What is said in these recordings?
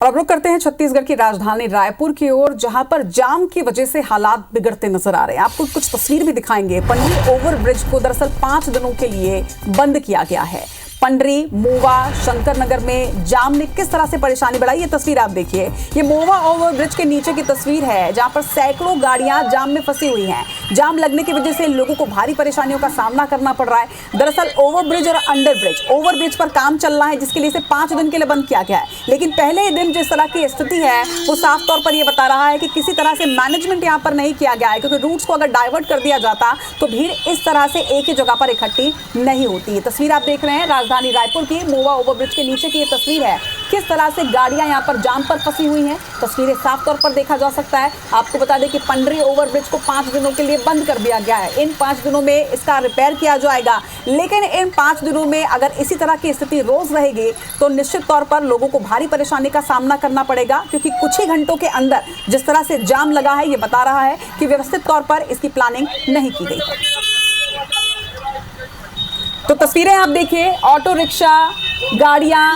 और अब रुक करते हैं छत्तीसगढ़ की राजधानी रायपुर की ओर, जहां पर जाम की वजह से हालात बिगड़ते नजर आ रहे हैं। आपको कुछ तस्वीर भी दिखाएंगे। पंडरी ओवरब्रिज को दरअसल 5 दिनों के लिए बंद किया गया है। पंडरी, मोवा, शंकर नगर में जाम ने किस तरह से परेशानी बढ़ाई, ये तस्वीर आप देखिए। ये मोवा ओवरब्रिज के नीचे की तस्वीर है, जहां पर सैकड़ों गाड़ियां जाम में फंसी हुई हैं। जाम लगने की वजह से लोगों को भारी परेशानियों का सामना करना पड़ रहा है। दरअसल ओवरब्रिज और अंडरब्रिज, ओवरब्रिज पर काम चल रहा है, जिसके लिए इसे 5 दिन के लिए बंद किया गया है। लेकिन पहले ही दिन जिस तरह की स्थिति है वो साफ तौर पर यह बता रहा है कि किसी तरह से मैनेजमेंट यहाँ पर नहीं किया गया है, क्योंकि रूट्स को अगर डाइवर्ट कर दिया जाता तो भीड़ इस तरह से एक ही जगह पर इकट्ठी नहीं होती है। तस्वीर आप देख रहे हैं राजधानी रायपुर की, मोवा ओवरब्रिज के नीचे की ये तस्वीर है। किस तरह से गाड़ियां यहाँ पर जाम पर फंसी हुई हैं, तस्वीरें साफ तौर पर देखा जा सकता है। आपको बता दें कि पंडरी ओवरब्रिज को 5 दिनों के लिए बंद कर दिया गया है। इन 5 दिनों में इसका रिपेयर किया जाएगा, लेकिन इन 5 दिनों में अगर इसी तरह की स्थिति रोज रहेगी तो निश्चित तौर पर लोगों को भारी परेशानी का सामना करना पड़ेगा, क्योंकि कुछ ही घंटों के अंदर जिस तरह से जाम लगा है, ये बता रहा है कि व्यवस्थित तौर पर इसकी प्लानिंग नहीं की गई है। तो तस्वीरें आप देखिए, ऑटो रिक्शा, गाड़ियां,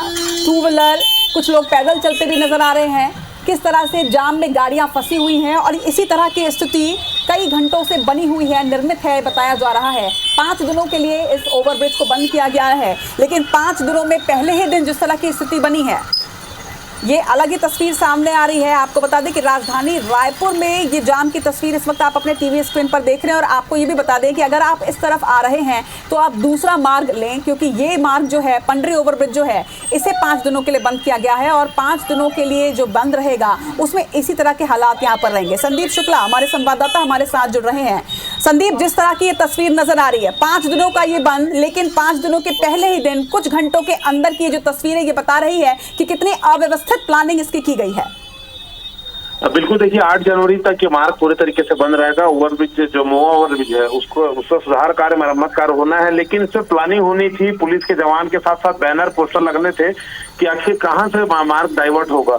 टू व्हीलर, कुछ लोग पैदल चलते भी नजर आ रहे हैं। किस तरह से जाम में गाड़ियां फंसी हुई हैं और इसी तरह की स्थिति कई घंटों से बनी हुई है, निर्मित है, बताया जा रहा है। 5 दिनों के लिए इस ओवरब्रिज को बंद किया गया है, लेकिन 5 दिनों में पहले ही दिन जिस तरह की स्थिति बनी है, ये अलग ही तस्वीर सामने आ रही है। आपको बता दें कि राजधानी रायपुर में ये जाम की तस्वीर इस वक्त आप अपने टीवी स्क्रीन पर देख रहे हैं। और आपको ये भी बता दें कि अगर आप इस तरफ आ रहे हैं तो आप दूसरा मार्ग लें, क्योंकि ये मार्ग जो है, पंडरी ओवरब्रिज जो है, इसे 5 दिनों के लिए बंद किया गया है और 5 दिनों के लिए जो बंद रहेगा उसमें इसी तरह के हालात यहाँ पर रहेंगे। संदीप शुक्ला हमारे संवाददाता हमारे साथ जुड़ रहे हैं। संदीप, जिस तरह की ये तस्वीर नजर आ रही है, 5 दिनों का ये बंद, लेकिन 5 दिनों के पहले ही दिन कुछ घंटों के अंदर की जो तस्वीर है ये बता रही है कि कितनी अव्यवस्थित प्लानिंग इसकी की गई है। बिल्कुल, देखिए 8 जनवरी तक ये मार्ग पूरे तरीके से बंद रहेगा। ओवरब्रिज जो मोवा ओवरब्रिज है उसका सुधार कार्य, मरम्मत कार्य होना है, लेकिन इसमें प्लानिंग होनी थी। पुलिस के जवान के साथ साथ बैनर पोस्टर लगने थे कि आखिर कहां से मार्ग डाइवर्ट होगा।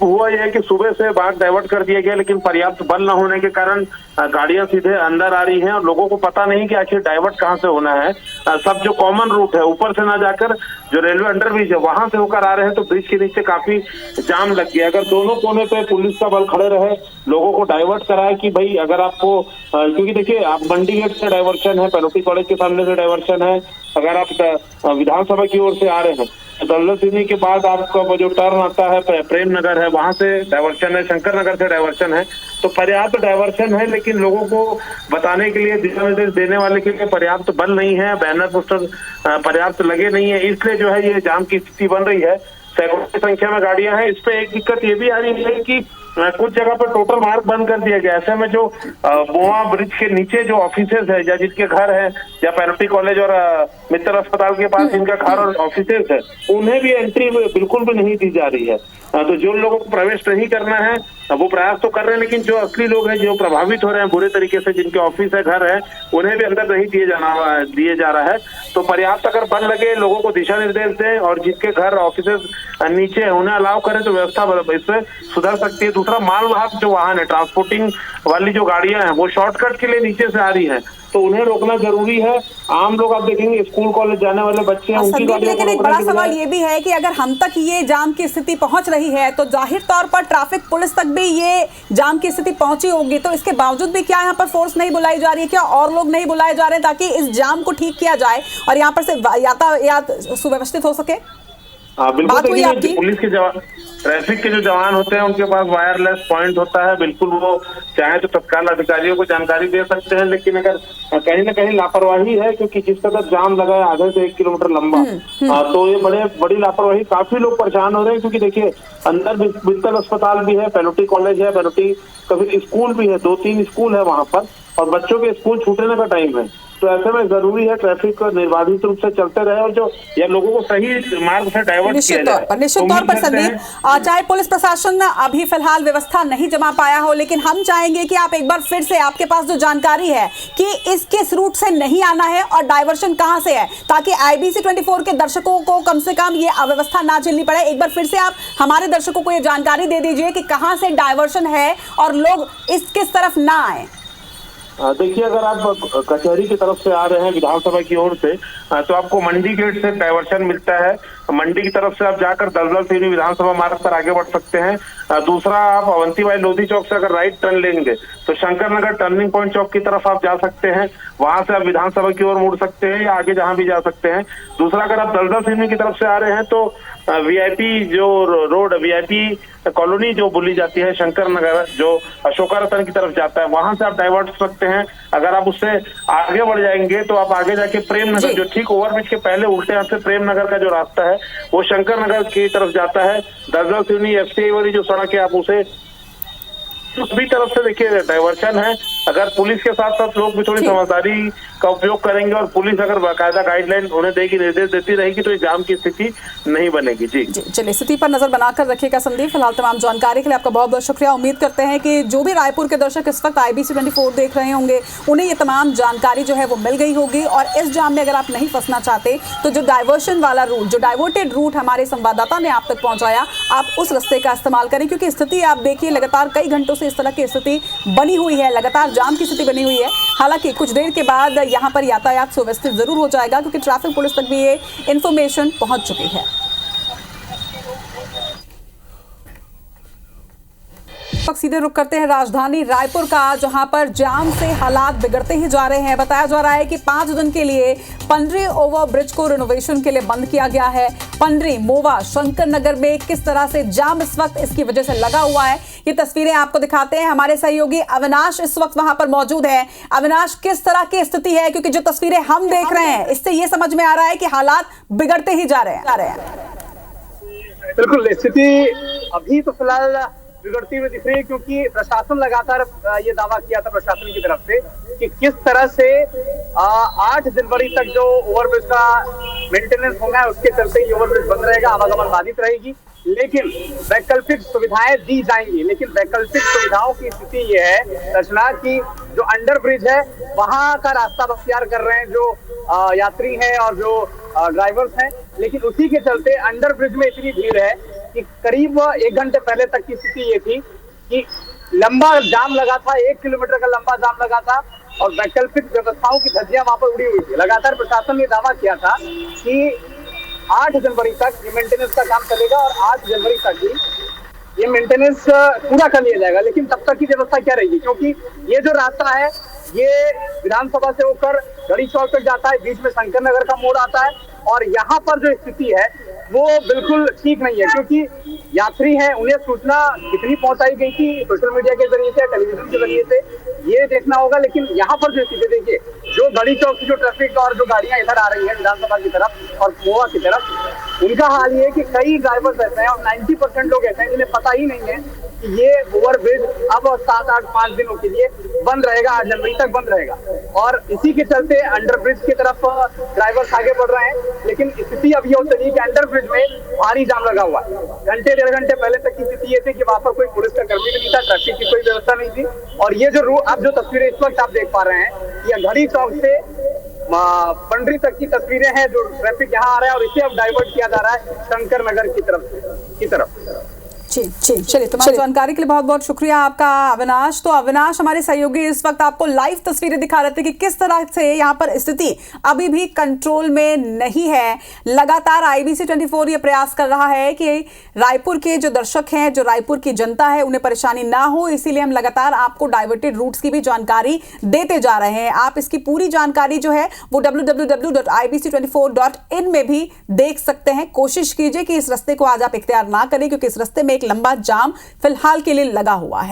हुआ यह है कि सुबह से मार्ग डाइवर्ट कर दिया गया, लेकिन पर्याप्त बल न होने के कारण गाड़ियां सीधे अंदर आ रही हैं और लोगों को पता नहीं कि आखिर डाइवर्ट कहां से होना है। सब जो कॉमन रूट है ऊपर से ना जाकर जो रेलवे अंडरब्रिज है वहां से होकर आ रहे हैं, तो ब्रिज के नीचे काफी जाम लग गया। अगर दोनों कोने पे पुलिस का बल खड़े रहे, लोगों को डाइवर्ट कराए कि भाई अगर आपको, क्योंकि देखिए आप मंडी गेट से डाइवर्शन है, पेनोटी कॉलेज के सामने से डाइवर्शन है, अगर आप विधानसभा की ओर से आ रहे हैं दौलत सिंह के बाद आपका जो टर्न आता है प्रेम नगर है, वहां से डाइवर्शन है, शंकर नगर से डाइवर्शन है, तो पर्याप्त डाइवर्शन है, लेकिन लोगों को बताने के लिए, दिशा निर्देश देने वाले के लिए पर्याप्त बल नहीं है, बैनर पोस्टर पर्याप्त लगे नहीं है, इसलिए जो है ये जाम की स्थिति बन रही है। सैकड़ों की संख्या में गाड़ियां हैं। इस पे एक दिक्कत ये भी आ रही है कि कुछ जगह पर टोटल मार्ग बंद कर दिया गया। ऐसे में जो मोवा ब्रिज के नीचे जो ऑफिसेज है या जिनके घर है, या पेनोटी कॉलेज और मित्तर अस्पताल के पास जिनका घर और ऑफिसेज है, उन्हें भी एंट्री बिल्कुल भी नहीं दी जा रही है। तो जो लोगों को प्रवेश नहीं करना है वो प्रयास तो कर रहे हैं, लेकिन जो असली लोग हैं जो प्रभावित हो रहे हैं बुरे तरीके से, जिनके ऑफिस है, घर है, उन्हें भी अंदर नहीं दिए जा रहा है। तो पर्याप्त अगर बल लगे, लोगों को दिशा निर्देश दें और जिनके घर ऑफिसेज नीचे है उन्हें अलाउ करें, तो व्यवस्था इससे सुधर सकती है। दूसरा, मालवाहक जो वाहन है, ट्रांसपोर्टिंग वाली जो गाड़ियां हैं, वो शॉर्टकट के लिए नीचे से आ रही हैं, तो उन्हें रोकना जरूरी है। आम लोग आप देखेंगे स्कूल कॉलेज जाने वाले बच्चे हैं, उनकी गाड़ियों को, लेकिन एक बड़ा सवाल ये भी है कि अगर हम तक ये जाम की स्थिति पहुंच रही है तो जाहिर तौर पर ट्रैफिक पुलिस तक भी ये जाम की स्थिति पहुंची होगी, तो इसके बावजूद भी क्या यहाँ पर फोर्स नहीं बुलाई जा रही है? क्या और लोग नहीं बुलाए जा रहे हैं ताकि इस जाम को ठीक किया जाए और यहाँ पर से यातायात सुव्यवस्थित हो सके? बिल्कुल, देखिए पुलिस के जवान, ट्रैफिक के जो जवान होते हैं उनके पास वायरलेस पॉइंट होता है, बिल्कुल वो चाहे तो तत्काल अधिकारियों को जानकारी दे सकते हैं, लेकिन अगर कहीं ना कहीं लापरवाही है, क्योंकि जिस तरह जाम लगा है आधे से 1 किलोमीटर लंबा, तो ये बड़ी लापरवाही, काफी लोग परेशान हो रहे हैं। क्योंकि देखिए अंदर मित्तर अस्पताल भी है, पेनोटी कॉलेज है, पेनोटी कभी स्कूल भी है, 2-3 स्कूल है वहां पर, और बच्चों के स्कूल छूटने का टाइम है। तो ऐसे में जरूरी है ट्रैफिक निर्बाधित रूप से चलते रहे और जो या लोगों को सही मार्ग से डाइवर्ट किया जाए। निश्चित तौर पर संदीप, चाहे पुलिस प्रशासन अभी फिलहाल व्यवस्था नहीं जमा पाया हो, लेकिन हम चाहेंगे कि आप एक बार फिर से, आपके पास जो जानकारी है कि किस रूट से नहीं आना है और डाइवर्शन कहां से है, ताकि IBC 24 के दर्शकों को कम से कम ये अव्यवस्था ना झेलनी पड़े। एक बार फिर से आप हमारे दर्शकों को ये जानकारी दे दीजिए कि कहां से डाइवर्शन है और लोग किस तरफ ना आए। देखिए, अगर आप कचहरी की तरफ से आ रहे हैं विधानसभा की ओर से, तो आपको मंडी गेट से डाइवर्शन मिलता है। मंडी की तरफ से आप जाकर दलदल सिवनी विधानसभा मार्ग पर आगे बढ़ सकते हैं। दूसरा, आप अवंतीबाई लोधी चौक से अगर राइट टर्न लेंगे तो शंकर नगर टर्निंग पॉइंट चौक की तरफ आप जा सकते हैं, वहां से आप विधानसभा की ओर मुड़ सकते हैं या आगे जहां भी जा सकते हैं। दूसरा, अगर आप दलदल सिवनी की तरफ से आ रहे हैं तो वीआईपी जो रोड, वीआईपी कॉलोनी जो बोली जाती है, शंकर नगर जो अशोका रतन की तरफ जाता है, वहां से आप डाइवर्ट हो सकते हैं। अगर आप उससे आगे बढ़ जाएंगे तो आप आगे जाके प्रेम नगर, जो ठीक ओवरब्रिज के पहले उल्टे हाथ से प्रेम नगर का जो रास्ता है वो शंकर नगर की तरफ जाता है। दलदल सिवनी एफसीआई वाली जो सड़क है आप उसे दूसरी तरफ से देखिए डाइवर्शन है। अगर पुलिस के साथ साथ लोग भी थोड़ी समझदारी का उपयोग करेंगे और पुलिस अगर बाकायदा गाइडलाइन उन्हें देगी, निर्देश देती रहेगी तो जाम की स्थिति नहीं बनेगी। जी चलिए, स्थिति पर नजर बनाकर रखिएगा संदीप। फिलहाल तमाम जानकारी के लिए आपका बहुत बहुत शुक्रिया। उम्मीद करते हैं कि जो भी रायपुर के दर्शक इस वक्त IBC 24 देख रहे होंगे उन्हें ये तमाम जानकारी जो है वो मिल गई होगी। और इस जाम में अगर आप नहीं फंसना चाहते तो जो डाइवर्शन वाला रूट, जो डाइवर्टेड रूट हमारे संवाददाता ने आप तक पहुंचाया, आप उस रास्ते का इस्तेमाल करें, क्योंकि स्थिति आप देखिए लगातार कई घंटों से इस तरह की स्थिति बनी हुई है, लगातार जाम की स्थिति बनी हुई है। हालांकि कुछ देर के बाद यहाँ पर यातायात सुव्यवस्थित जरूर हो जाएगा, क्योंकि ट्रैफिक पुलिस तक भी ये इंफॉर्मेशन पहुंच चुकी है। सीधे रुक करते हैं राजधानी रायपुर का, जहां पर जाम से हालात बिगड़ते ही जा रहे हैं। बताया जा रहा है कि 5 दिन के लिए पंडरी ओवरब्रिज को रिनोवेशन के लिए बंद किया गया है। पंडरी, मोवा, शंकर नगर में किस तरह से जाम इस वक्त इसकी वजह से लगा हुआ है, ये तस्वीरें आपको दिखाते हैं। हमारे सहयोगी अविनाश इस वक्त वहां पर मौजूद है। अविनाश, किस तरह की स्थिति है, क्योंकि जो तस्वीरें हम देख रहे हैं इससे ये समझ में आ रहा है कि हालात बिगड़ते ही जा रहे हैं। बिल्कुल, स्थिति अभी तो फिलहाल बिगड़ती हुई दिख रही है, क्योंकि प्रशासन लगातार ये दावा किया था प्रशासन की तरफ से कि किस तरह से 8 जनवरी तक जो ओवरब्रिज का मेंटेनेंस होना है उसके चलते ही ओवरब्रिज बंद रहेगा, आवागमन बाधित रहेगी, लेकिन वैकल्पिक सुविधाएं दी जाएंगी। लेकिन वैकल्पिक सुविधाओं की स्थिति ये है रचना की जो अंडर ब्रिज है वहां का रास्ता बख्तियार कर रहे हैं जो यात्री हैं और जो ड्राइवर्स हैं, लेकिन उसी के चलते अंडर ब्रिज में इतनी भीड़ है कि करीब 1 घंटे पहले तक की स्थिति ये थी कि लंबा जाम लगा था, 1 किलोमीटर का लंबा जाम लगा था और वैकल्पिक व्यवस्थाओं की धज्जियां वहां पर उड़ी हुई थी। लगातार प्रशासन ने दावा किया था कि 8 जनवरी तक ये मेंटेनेंस का काम चलेगा और 8 जनवरी तक ही ये मेंटेनेंस पूरा कर लिया जाएगा। लेकिन तब तक की व्यवस्था क्या रहेगी, क्योंकि ये जो रास्ता है ये विधानसभा से होकर गढ़ी चौक तक जाता है, बीच में शंकर नगर का मोड़ आता है और यहाँ पर जो स्थिति है वो बिल्कुल ठीक नहीं है, क्योंकि यात्री हैं उन्हें सूचना कितनी पहुंचाई गई थी सोशल मीडिया के जरिए से, टेलीविजन के जरिए से, ये देखना होगा। लेकिन यहाँ पर जो स्थिति देखिए, जो गढ़ी चौक की जो ट्रैफिक और जो गाड़ियां इधर आ रही है विधानसभा की तरफ और गोवा की तरफ, उनका हाल ये है कि कई ड्राइवर्स ऐसे हैं और 90% लोग ऐसे हैं जिन्हें पता ही नहीं है कि ये ओवरब्रिज अब 7, 8, 5 दिनों के लिए बंद रहेगा, 8 जनवरी तक बंद रहेगा। और इसी के चलते अंडरब्रिज की तरफ ड्राइवर्स आगे बढ़ रहे हैं, लेकिन स्थिति अब ये चली कि अंडरब्रिज में भारी जाम लगा हुआ है। घंटे 1.5 घंटे पहले तक की स्थिति ये थी कि वहां पर कोई पुलिस का कर्मी भी नहीं था, ट्रैफिक की कोई व्यवस्था नहीं थी। और ये जो अब जो तस्वीरें इस वक्त आप देख पा रहे हैं ये घड़ी चौक से पंडरी तक की तस्वीरें हैं, जो ट्रैफिक यहाँ आ रहा है और इसे अब डाइवर्ट किया जा रहा है शंकर नगर की तरफ। चलिए, तुम्हारी जानकारी के लिए बहुत बहुत शुक्रिया आपका अविनाश। तो अविनाश हमारे सहयोगी इस वक्त आपको लाइव तस्वीरें दिखा रहे थे कि किस तरह से यहाँ पर स्थिति अभी भी कंट्रोल में नहीं है। लगातार IBC 24 ये प्रयास कर रहा है कि रायपुर के जो दर्शक हैं, जो रायपुर की जनता है, उन्हें परेशानी ना हो, इसीलिए हम लगातार आपको डाइवर्टेड रूट्स की भी जानकारी देते जा रहे हैं। आप इसकी पूरी जानकारी जो है वो www.ibc24.in में भी देख सकते हैं। कोशिश कीजिए कि इस रास्ते को आज आप इख्तियार ना करें, क्योंकि इस रास्ते में एक लंबा जाम फिलहाल के लिए लगा हुआ है।